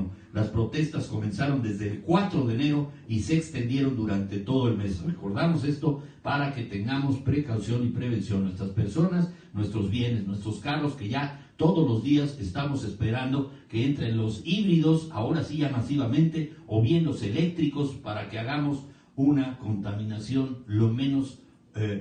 oxígeno. Las protestas comenzaron desde el 4 de enero y se extendieron durante todo el mes. Recordamos esto para que tengamos precaución y prevención. Nuestras personas, nuestros bienes, nuestros carros, que ya todos los días estamos esperando que entren los híbridos, ahora sí ya masivamente, o bien los eléctricos, para que hagamos una contaminación lo menos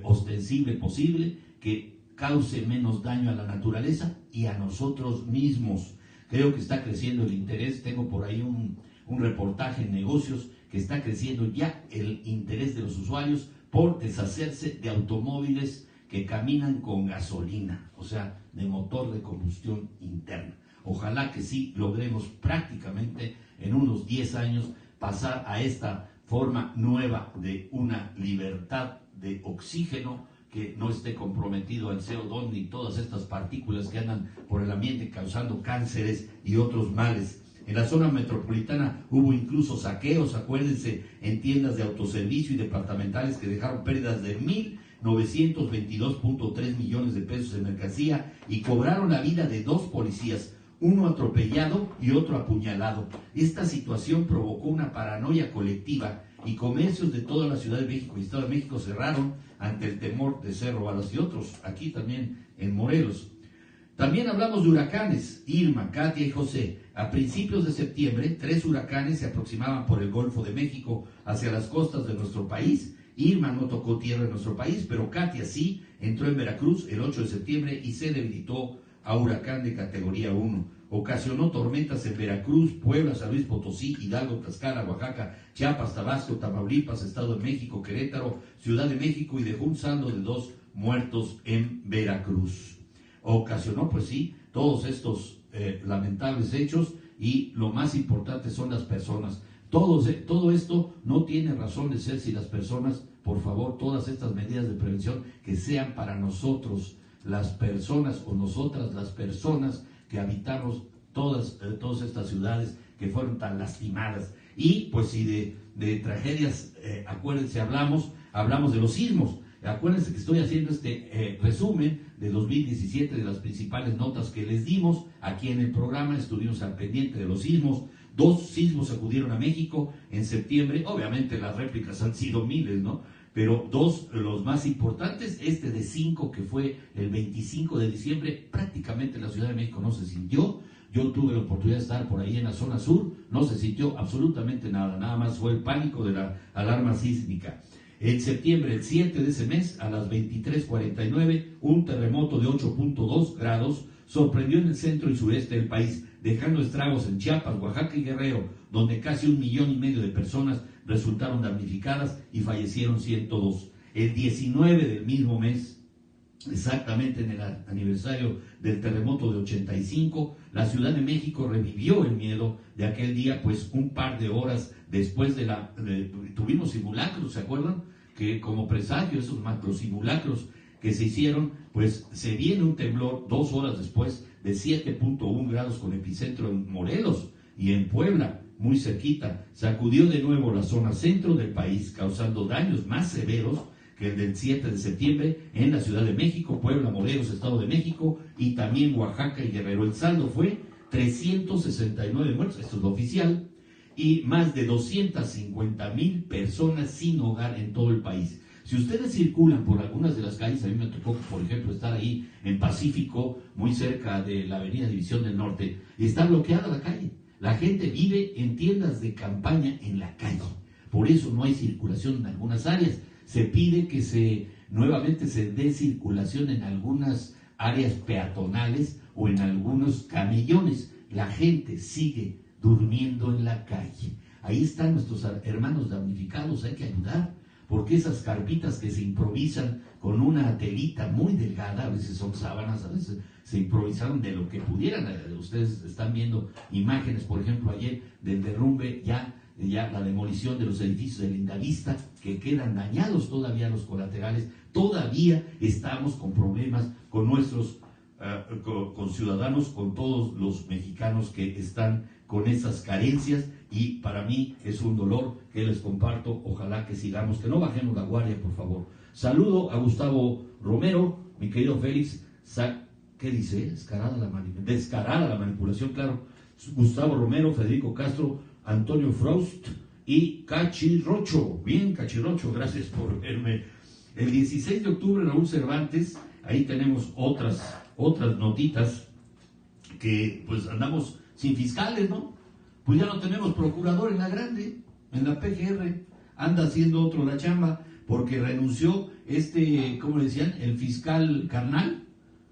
ostensible posible, que cause menos daño a la naturaleza y a nosotros mismos. Creo que está creciendo el interés. Tengo por ahí un reportaje en negocios que está creciendo ya el interés de los usuarios por deshacerse de automóviles que caminan con gasolina, o sea, de motor de combustión interna. Ojalá que sí logremos prácticamente en unos 10 años pasar a esta forma nueva de una libertad de oxígeno que no esté comprometido al CO2 ni todas estas partículas que andan por el ambiente causando cánceres y otros males. En la zona metropolitana hubo incluso saqueos, acuérdense, en tiendas de autoservicio y departamentales que dejaron pérdidas de 1.922.3 millones de pesos en mercancía y cobraron la vida de 2 policías, uno atropellado y otro apuñalado. Esta situación provocó una paranoia colectiva y comercios de toda la Ciudad de México y Estado de México cerraron ante el temor de ser robados, y otros aquí también en Morelos. También hablamos de huracanes, Irma, Katia y José. A principios de septiembre, 3 huracanes se aproximaban por el Golfo de México hacia las costas de nuestro país. Irma no tocó tierra en nuestro país, pero Katia sí, entró en Veracruz el 8 de septiembre y se debilitó a huracán de categoría 1. Ocasionó tormentas en Veracruz, Puebla, San Luis Potosí, Hidalgo, Tlaxcala, Oaxaca, Chiapas, Tabasco, Tamaulipas, Estado de México, Querétaro, Ciudad de México, y dejó un saldo de 2 muertos en Veracruz. Ocasionó, pues sí, todos estos lamentables hechos, y lo más importante son las personas. Todo esto no tiene razón de ser si las personas, por favor, todas estas medidas de prevención que sean para nosotros, las personas, o nosotras las personas que habitamos todas estas ciudades que fueron tan lastimadas. Y pues si de tragedias, acuérdense, hablamos de los sismos. Acuérdense que estoy haciendo este resumen de 2017 de las principales notas que les dimos aquí en el programa. Estuvimos al pendiente de los sismos. 2 sismos acudieron a México en septiembre. Obviamente las réplicas han sido miles, ¿no? Pero 2, los más importantes, este de 5 que fue el 25 de diciembre, prácticamente la Ciudad de México no se sintió. Yo tuve la oportunidad de estar por ahí en la zona sur, no se sintió absolutamente nada, nada más fue el pánico de la alarma sísmica. En septiembre, el 7 de ese mes, a las 23:49, un terremoto de 8.2 grados sorprendió en el centro y sureste del país, dejando estragos en Chiapas, Oaxaca y Guerrero, donde casi 1,5 millones de personas resultaron damnificadas y fallecieron 102. El 19 del mismo mes, exactamente en el aniversario del terremoto de 85, la Ciudad de México revivió el miedo de aquel día, pues un par de horas después tuvimos simulacros, ¿se acuerdan? Que como presagio, esos macrosimulacros que se hicieron, pues se viene un temblor 2 horas después de 7.1 grados con epicentro en Morelos y en Puebla, muy cerquita. Sacudió de nuevo la zona centro del país, causando daños más severos que el del 7 de septiembre en la Ciudad de México, Puebla, Morelos, Estado de México, y también Oaxaca y Guerrero. El saldo fue 369 muertos, esto es lo oficial, y más de 250,000 personas sin hogar en todo el país. Si ustedes circulan por algunas de las calles, a mí me tocó, por ejemplo, estar ahí en Pacífico, muy cerca de la avenida División del Norte, y está bloqueada la calle. La gente vive en tiendas de campaña en la calle. Por eso no hay circulación en algunas áreas. Se pide que nuevamente se dé circulación en algunas áreas peatonales o en algunos camellones. La gente sigue durmiendo en la calle. Ahí están nuestros hermanos damnificados, hay que ayudar, porque esas carpitas que se improvisan con una telita muy delgada, a veces son sábanas, a veces se improvisaron de lo que pudieran. Ustedes están viendo imágenes, por ejemplo, ayer del derrumbe, ya la demolición de los edificios de Lindavista, que quedan dañados todavía los colaterales. Todavía estamos con problemas con nuestros con ciudadanos, con todos los mexicanos que están con esas carencias, y para mí es un dolor que les comparto. Ojalá que sigamos, que no bajemos la guardia, por favor. Saludo a Gustavo Romero, mi querido Félix. ¿Qué dice? Descarada la manipulación, claro. Gustavo Romero, Federico Castro, Antonio Frost y Cachirrocho. Bien, Cachirrocho, gracias por verme. El 16 de octubre, Raúl Cervantes, ahí tenemos otras notitas que pues andamos sin fiscales, ¿no? Pues ya no tenemos procurador en la grande, en la PGR, anda haciendo otro la chamba, porque renunció ¿cómo le decían? El fiscal carnal,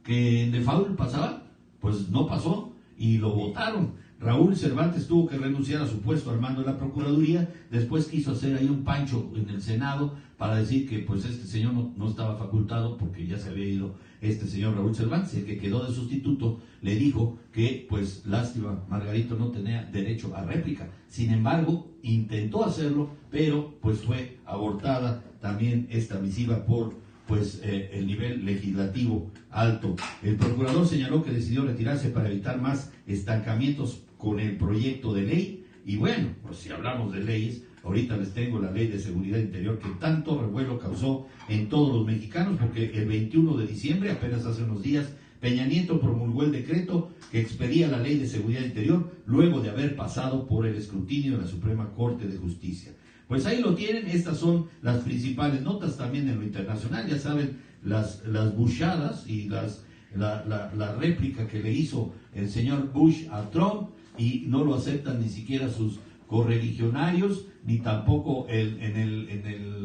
que en default pasaba, pues no pasó y lo votaron. Raúl Cervantes tuvo que renunciar a su puesto al mando de la Procuraduría, después quiso hacer ahí un pancho en el Senado para decir que pues este señor no estaba facultado porque ya se había ido este señor Raúl Cervantes, el que quedó de sustituto, le dijo que pues lástima, Margarito no tenía derecho a réplica. Sin embargo, intentó hacerlo, pero pues fue abortada también esta misiva por pues el nivel legislativo alto. El procurador señaló que decidió retirarse para evitar más estancamientos con el proyecto de ley. Y bueno, pues si hablamos de leyes, ahorita les tengo la ley de seguridad interior que tanto revuelo causó en todos los mexicanos, porque el 21 de diciembre, apenas hace unos días, Peña Nieto promulgó el decreto que expedía la ley de seguridad interior luego de haber pasado por el escrutinio de la Suprema Corte de Justicia. Pues ahí lo tienen, estas son las principales notas también en lo internacional, ya saben, las bushadas y la réplica que le hizo el señor Bush a Trump, y no lo aceptan ni siquiera sus correligionarios, ni tampoco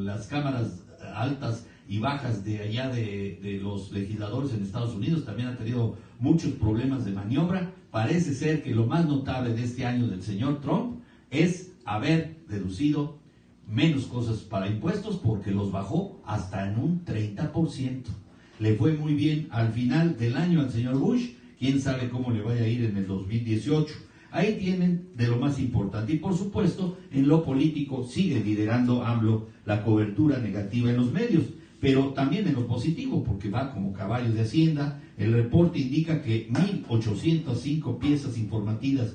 las cámaras altas y bajas de allá de los legisladores en Estados Unidos. También ha tenido muchos problemas de maniobra. Parece ser que lo más notable de este año del señor Trump es haber deducido menos cosas para impuestos, porque los bajó hasta en un 30%. Le fue muy bien al final del año al señor Bush, quién sabe cómo le vaya a ir en el 2018. Ahí tienen de lo más importante. Y por supuesto, en lo político sigue liderando AMLO la cobertura negativa en los medios, pero también en lo positivo, porque va como caballo de Hacienda. El reporte indica que 1.805 piezas informativas,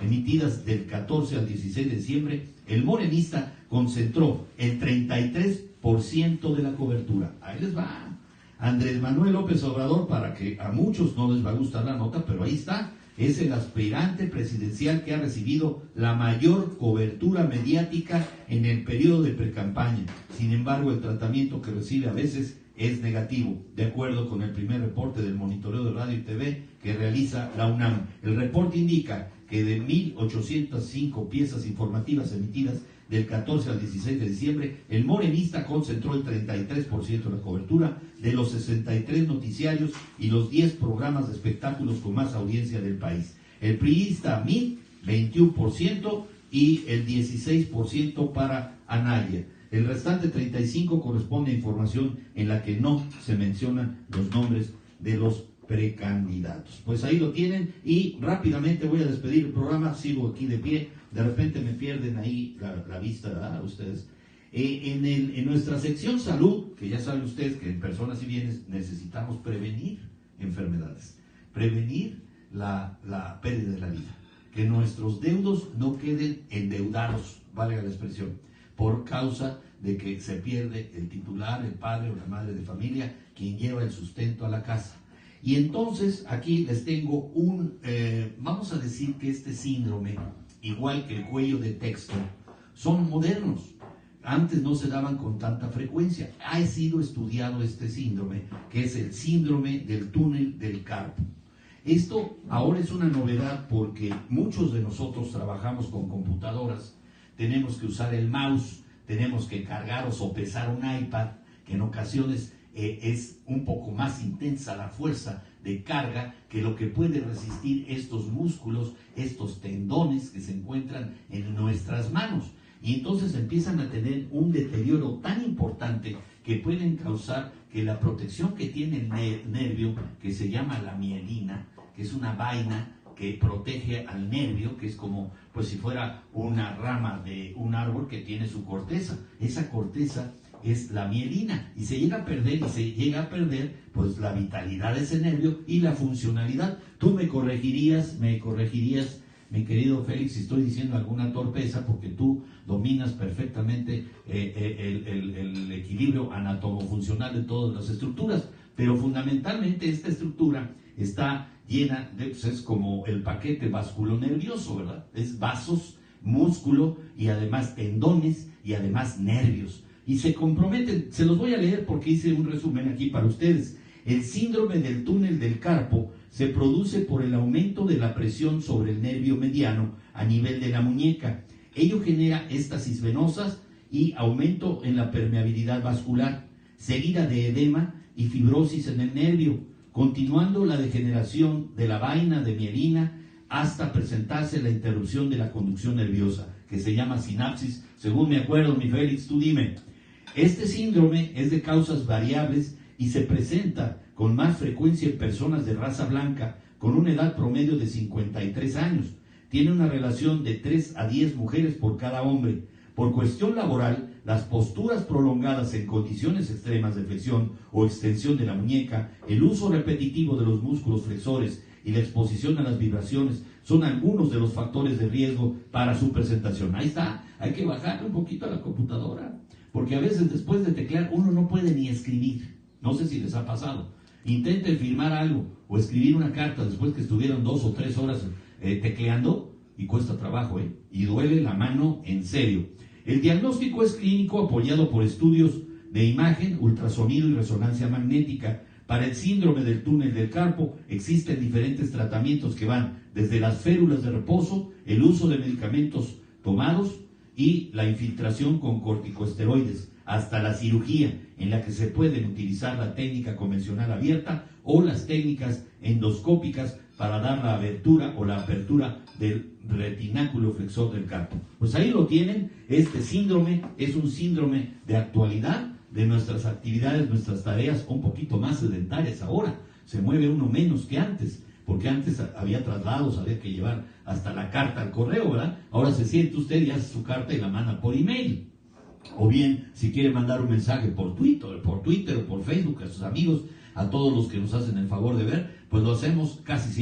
emitidas del 14 al 16 de diciembre, el morenista concentró el 33% de la cobertura. Ahí les va Andrés Manuel López Obrador, para que a muchos no les va a gustar la nota, pero ahí está. Es el aspirante presidencial que ha recibido la mayor cobertura mediática en el periodo de precampaña. Sin embargo, el tratamiento que recibe a veces es negativo, de acuerdo con el primer reporte del monitoreo de radio y TV que realiza la UNAM. El reporte indica que de 1.805 piezas informativas emitidas del 14 al 16 de diciembre, el morenista concentró el 33% de la cobertura de los 63 noticiarios y los 10 programas de espectáculos con más audiencia del país. El priista Mid, 21%, y el 16% para Anaya. El restante 35% corresponde a información en la que no se mencionan los nombres de los precandidatos. Pues ahí lo tienen, y rápidamente voy a despedir el programa. Sigo aquí de pie, de repente me pierden ahí la vista, ¿verdad? Ustedes. En nuestra sección salud, que ya saben ustedes que en personas y bienes necesitamos prevenir enfermedades, prevenir la pérdida de la vida, que nuestros deudos no queden endeudados, valga la expresión, por causa de que se pierde el titular, el padre o la madre de familia, quien lleva el sustento a la casa. Y entonces aquí les tengo vamos a decir que este síndrome, igual que el cuello de texto, son modernos. Antes no se daban con tanta frecuencia. Ha sido estudiado este síndrome, que es el síndrome del túnel del carpo. Esto ahora es una novedad porque muchos de nosotros trabajamos con computadoras, tenemos que usar el mouse, tenemos que cargar o sopesar un iPad, que en ocasiones es un poco más intensa la fuerza de carga que lo que puede resistir estos músculos, estos tendones que se encuentran en nuestras manos. Y entonces empiezan a tener un deterioro tan importante que pueden causar que la protección que tiene el nervio, que se llama la mielina, que es una vaina que protege al nervio, que es como pues si fuera una rama de un árbol que tiene su corteza. Esa corteza es la mielina, y se llega a perder pues la vitalidad de ese nervio y la funcionalidad. Tú me corregirías, mi querido Félix, si estoy diciendo alguna torpeza, porque tú dominas perfectamente el equilibrio anatomofuncional de todas las estructuras, pero fundamentalmente esta estructura está llena de, pues es como el paquete vasculonervioso, ¿verdad? Es vasos, músculo y además tendones y además nervios. Y se comprometen, se los voy a leer porque hice un resumen aquí para ustedes. El síndrome del túnel del carpo se produce por el aumento de la presión sobre el nervio mediano a nivel de la muñeca. Ello genera éstasis venosas y aumento en la permeabilidad vascular, seguida de edema y fibrosis en el nervio, continuando la degeneración de la vaina de mielina hasta presentarse la interrupción de la conducción nerviosa, que se llama sinapsis, según me acuerdo, mi Félix, tú dime. Este síndrome es de causas variables y se presenta con más frecuencia en personas de raza blanca con una edad promedio de 53 años. Tiene una relación de 3 a 10 mujeres por cada hombre. Por cuestión laboral, las posturas prolongadas en condiciones extremas de flexión o extensión de la muñeca, el uso repetitivo de los músculos flexores y la exposición a las vibraciones son algunos de los factores de riesgo para su presentación. Ahí está, hay que bajarle un poquito a la computadora, porque a veces después de teclear uno no puede ni escribir. No sé si les ha pasado. Intenten firmar algo o escribir una carta después que estuvieron 2 o 3 horas tecleando y cuesta trabajo, y duele la mano en serio. El diagnóstico es clínico apoyado por estudios de imagen, ultrasonido y resonancia magnética. Para el síndrome del túnel del carpo existen diferentes tratamientos que van desde las férulas de reposo, el uso de medicamentos tomados y la infiltración con corticosteroides, hasta la cirugía, en la que se pueden utilizar la técnica convencional abierta o las técnicas endoscópicas para dar la abertura o la apertura del retináculo flexor del carpo. Pues ahí lo tienen. Este síndrome es un síndrome de actualidad, de nuestras actividades, nuestras tareas un poquito más sedentarias ahora. Se mueve uno menos que antes, porque antes había traslados, había que llevar hasta la carta al correo, ¿verdad? Ahora se siente usted y hace su carta y la manda por email. O bien, si quiere mandar un mensaje por Twitter o por Facebook a sus amigos, a todos los que nos hacen el favor de ver, pues lo hacemos casi siempre.